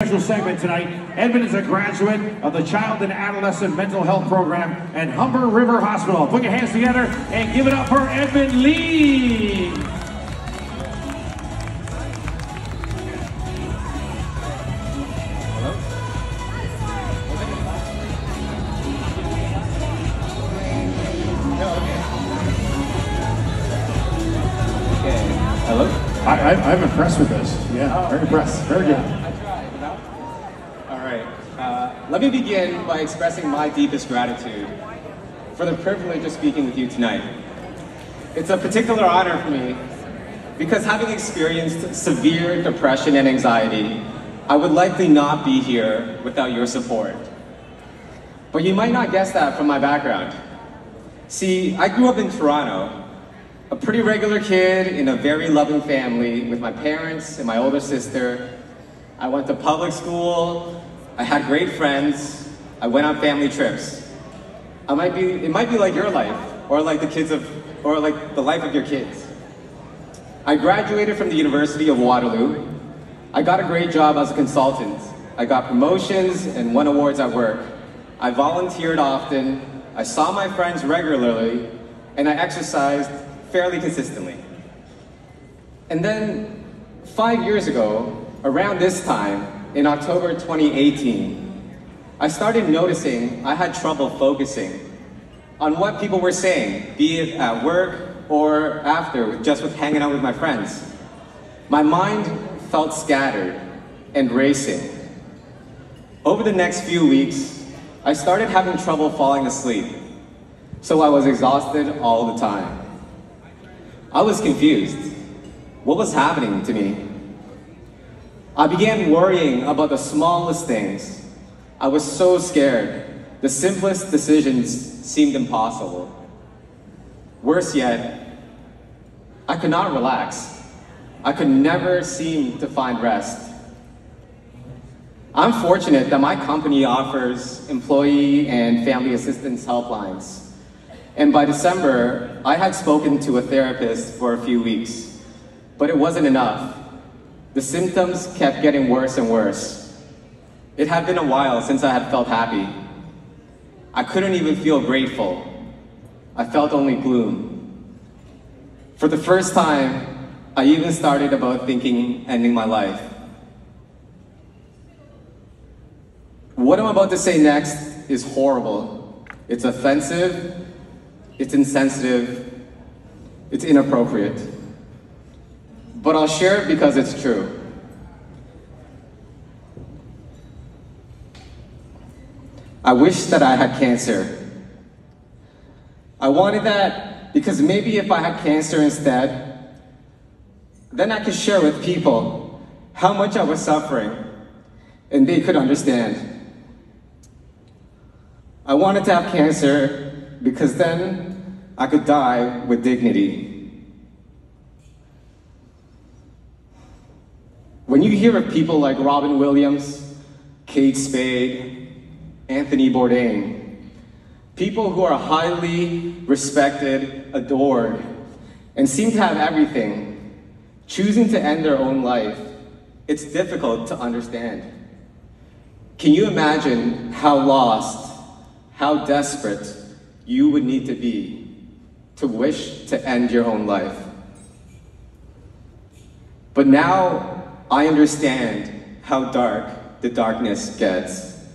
Special segment tonight. Edmund is a graduate of the Child and Adolescent Mental Health Program at Humber River Hospital. Put your hands together and give it up for Edmund Lee. Hello? I'm impressed with this. Yeah, very impressed. Very good. All right. Let me begin by expressing my deepest gratitude for the privilege of speaking with you tonight. It's a particular honor for me because having experienced severe depression and anxiety, I would likely not be here without your support. But you might not guess that from my background. See, I grew up in Toronto, a pretty regular kid in a very loving family with my parents and my older sister. I went to public school, I had great friends, I went on family trips. It might be like your life, or like the life of your kids. I graduated from the University of Waterloo. I got a great job as a consultant. I got promotions and won awards at work. I volunteered often, I saw my friends regularly, and I exercised fairly consistently. And then 5 years ago, around this time, in October 2018, I started noticing I had trouble focusing on what people were saying, be it at work or after, just with hanging out with my friends. My mind felt scattered and racing. Over the next few weeks, I started having trouble falling asleep, so I was exhausted all the time. I was confused. What was happening to me? I began worrying about the smallest things. I was so scared. The simplest decisions seemed impossible. Worse yet, I could not relax. I could never seem to find rest. I'm fortunate that my company offers employee and family assistance helplines. And by December, I had spoken to a therapist for a few weeks, but it wasn't enough. The symptoms kept getting worse and worse. It had been a while since I had felt happy. I couldn't even feel grateful. I felt only gloom. For the first time, I even started about thinking ending my life. What I'm about to say next is horrible. It's offensive. It's insensitive, it's inappropriate. But I'll share it because it's true. I wish that I had cancer. I wanted that because maybe if I had cancer instead, then I could share with people how much I was suffering and they could understand. I wanted to have cancer because then I could die with dignity. When you hear of people like Robin Williams, Kate Spade, Anthony Bourdain, people who are highly respected, adored, and seem to have everything, choosing to end their own life, it's difficult to understand. Can you imagine how lost, how desperate you would need to be to wish to end your own life? But now I understand how dark the darkness gets.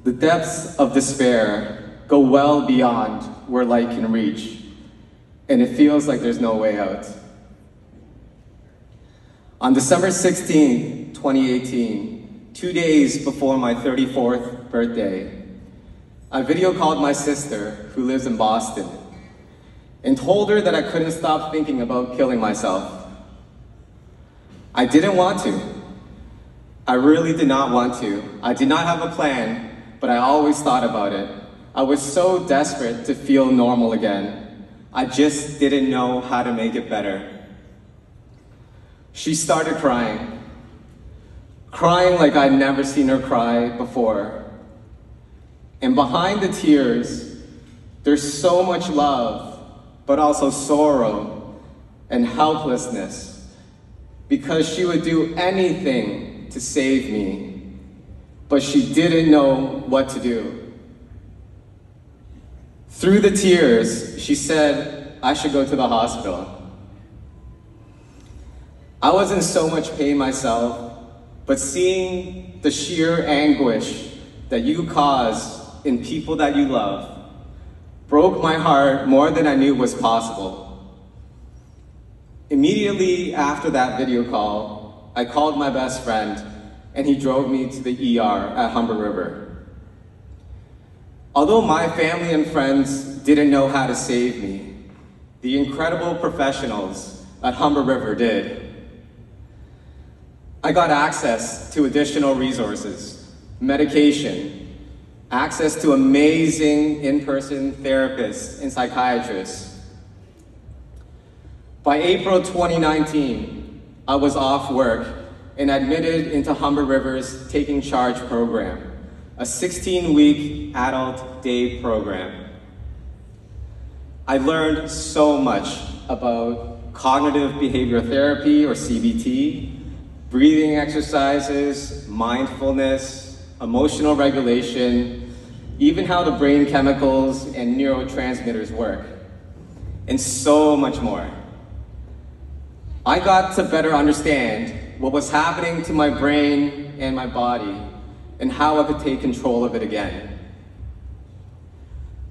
The depths of despair go well beyond where light can reach, and it feels like there's no way out. On December 16, 2018, 2 days before my 34th birthday, I video called my sister, who lives in Boston, and told her that I couldn't stop thinking about killing myself. I didn't want to. I really did not want to. I did not have a plan, but I always thought about it. I was so desperate to feel normal again. I just didn't know how to make it better. She started crying. Crying like I'd never seen her cry before. And behind the tears, there's so much love, but also sorrow and helplessness, because she would do anything to save me, but she didn't know what to do. Through the tears, she said I should go to the hospital. I was in so much pain myself, but seeing the sheer anguish that you cause in people that you love broke my heart more than I knew was possible. Immediately after that video call, I called my best friend and he drove me to the ER at Humber River. Although my family and friends didn't know how to save me, the incredible professionals at Humber River did. I got access to additional resources, medication, access to amazing in-person therapists and psychiatrists. By April 2019, I was off work and admitted into Humber River's Taking Charge program, a 16-week adult day program. I learned so much about cognitive behavioral therapy, or CBT, breathing exercises, mindfulness, emotional regulation, even how the brain chemicals and neurotransmitters work, and so much more. I got to better understand what was happening to my brain and my body and how I could take control of it again.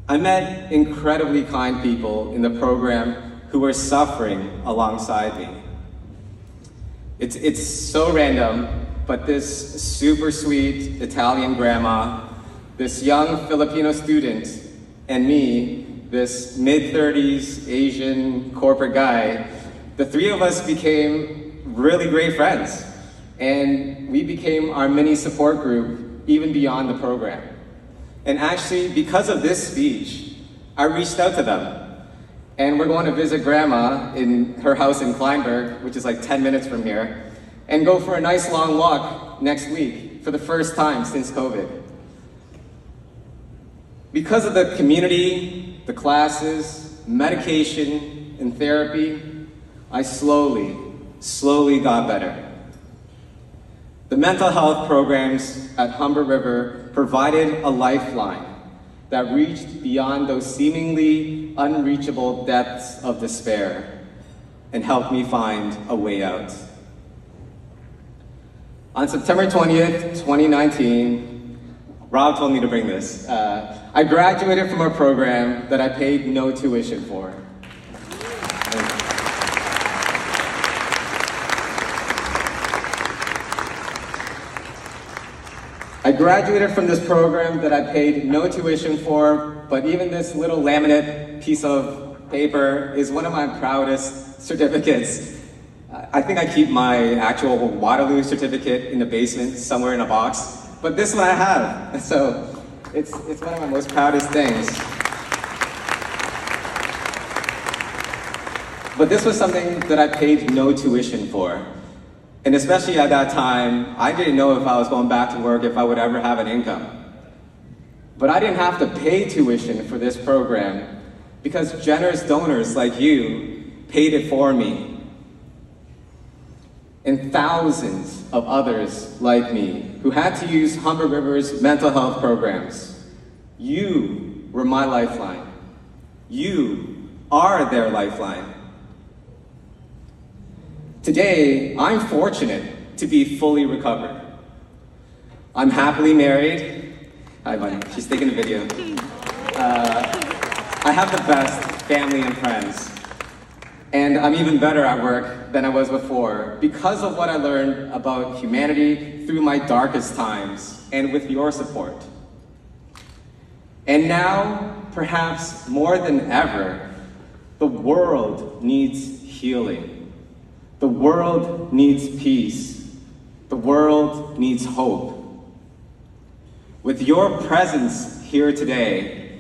I met incredibly kind people in the program who were suffering alongside me. It's so random, but this super sweet Italian grandma, this young Filipino student, and me, this mid-30s Asian corporate guy, the three of us became really great friends. And we became our mini support group even beyond the program. And actually, because of this speech, I reached out to them. And we're going to visit Grandma in her house in Kleinberg, which is like 10 minutes from here, and go for a nice long walk next week for the first time since COVID. Because of the community, the classes, medication, and therapy, I slowly got better. The mental health programs at Humber River provided a lifeline that reached beyond those seemingly unreachable depths of despair and helped me find a way out. On September 20th, 2019, Rob told me to bring this. I graduated from a program that I paid no tuition for. I graduated from this program that I paid no tuition for, but even this little laminate piece of paper is one of my proudest certificates. I think I keep my actual Waterloo certificate in the basement somewhere in a box, but this one I have, so it's one of my most proudest things. But this was something that I paid no tuition for. And especially at that time, I didn't know if I was going back to work, if I would ever have an income. But I didn't have to pay tuition for this program because generous donors like you paid it for me. And thousands of others like me who had to use Humber River's mental health programs. You were my lifeline. You are their lifeline. Today, I'm fortunate to be fully recovered. I'm happily married. Hi, buddy. She's taking a video. I have the best family and friends. And I'm even better at work than I was before because of what I learned about humanity through my darkest times and with your support. And now, perhaps more than ever, the world needs healing. The world needs peace. The world needs hope. With your presence here today,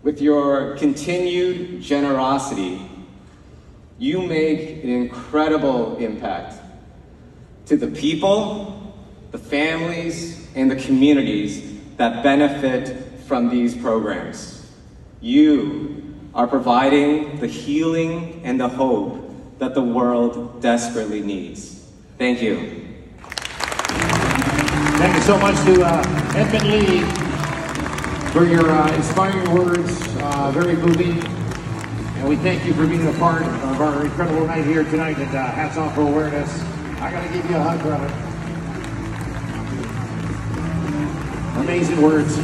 with your continued generosity, you make an incredible impact to the people, the families, and the communities that benefit from these programs. You are providing the healing and the hope that the world desperately needs. Thank you. Thank you so much to Edmund Lee for your inspiring words, very moving. And we thank you for being a part of our incredible night here tonight, and hats off for awareness. I gotta give you a hug, brother. Amazing words.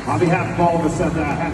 On behalf of all of us at hats off.